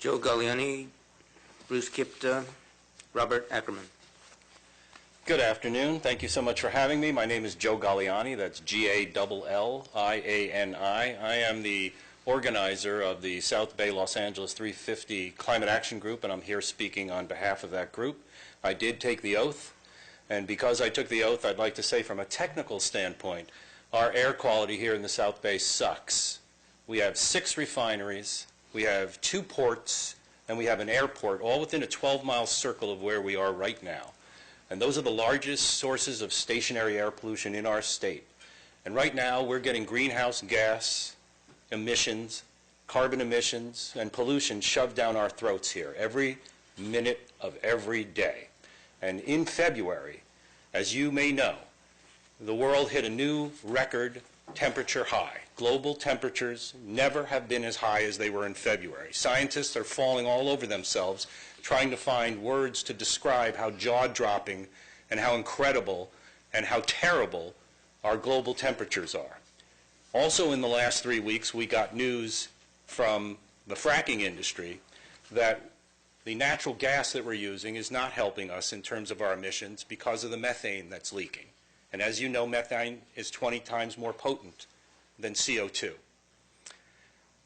Joe Galliani, Bruce Kipta, Robert Ackerman. Good afternoon. Thank you so much for having me. My name is Joe Galliani. That's Galliani. I am the organizer of the South Bay Los Angeles 350 Climate Action Group, and I'm here speaking on behalf of that group. I did take the oath, and because I took the oath, I'd like to say from a technical standpoint, our air quality here in the South Bay sucks. We have 6 refineries, we have 2 ports, and we have an airport all within a 12-mile circle of where we are right now. And those are the largest sources of stationary air pollution in our state. And right now, we're getting greenhouse gas emissions, carbon emissions, and pollution shoved down our throats here every minute of every day. And in February, as you may know, the world hit a new record temperature high. Global temperatures never have been as high as they were in February. Scientists are falling all over themselves trying to find words to describe how jaw-dropping and how incredible and how terrible our global temperatures are. Also in the last 3 weeks, we got news from the fracking industry that the natural gas that we're using is not helping us in terms of our emissions because of the methane that's leaking. And as you know, methane is 20 times more potent than CO2.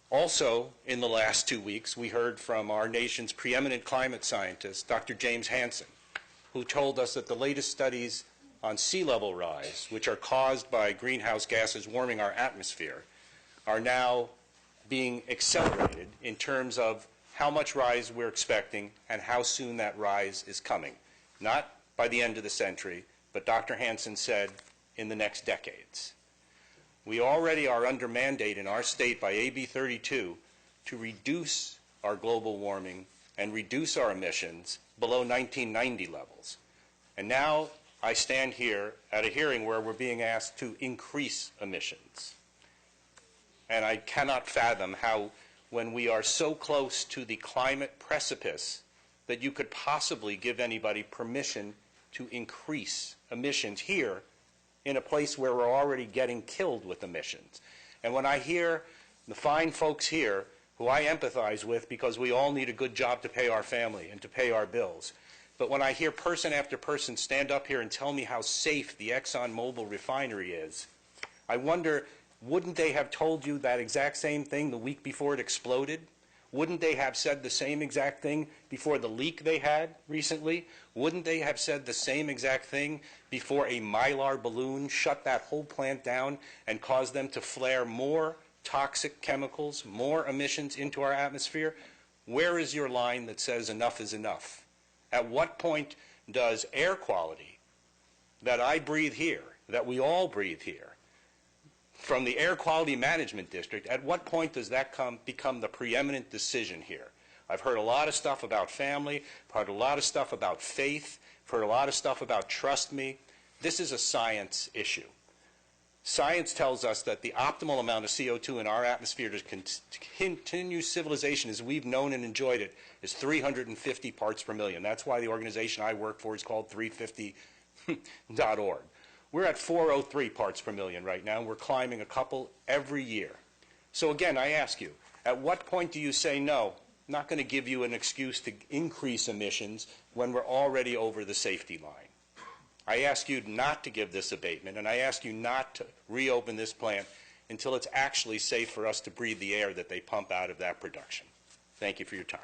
Also, in the last 2 weeks, we heard from our nation's preeminent climate scientist, Dr. James Hansen, who told us that the latest studies on sea level rise, which are caused by greenhouse gases warming our atmosphere, are now being accelerated in terms of how much rise we're expecting and how soon that rise is coming. Not by the end of the century, but Dr. Hansen said in the next decades. We already are under mandate in our state by AB 32 to reduce our global warming and reduce our emissions below 1990 levels. And now I stand here at a hearing where we're being asked to increase emissions. And I cannot fathom how, when we are so close to the climate precipice, that you could possibly give anybody permission to increase emissions here in a place where we're already getting killed with emissions. And when I hear the fine folks here, who I empathize with because we all need a good job to pay our family and to pay our bills, but when I hear person after person stand up here and tell me how safe the ExxonMobil refinery is, I wonder, wouldn't they have told you that exact same thing the week before it exploded? Wouldn't they have said the same exact thing before the leak they had recently? Wouldn't they have said the same exact thing before a Mylar balloon shut that whole plant down and caused them to flare more toxic chemicals, more emissions into our atmosphere? Where is your line that says enough is enough? At what point does air quality that I breathe here, that we all breathe here, from the Air Quality Management District, at what point does that become the preeminent decision here? I've heard a lot of stuff about family, I've heard a lot of stuff about faith, I've heard a lot of stuff about trust me. This is a science issue. Science tells us that the optimal amount of CO2 in our atmosphere to continue civilization as we've known and enjoyed it is 350 parts per million. That's why the organization I work for is called 350.org. We're at 403 parts per million right now, and we're climbing a couple every year. So again, I ask you, at what point do you say, no, I'm not going to give you an excuse to increase emissions when we're already over the safety line? I ask you not to give this abatement, and I ask you not to reopen this plant until it's actually safe for us to breathe the air that they pump out of that production. Thank you for your time.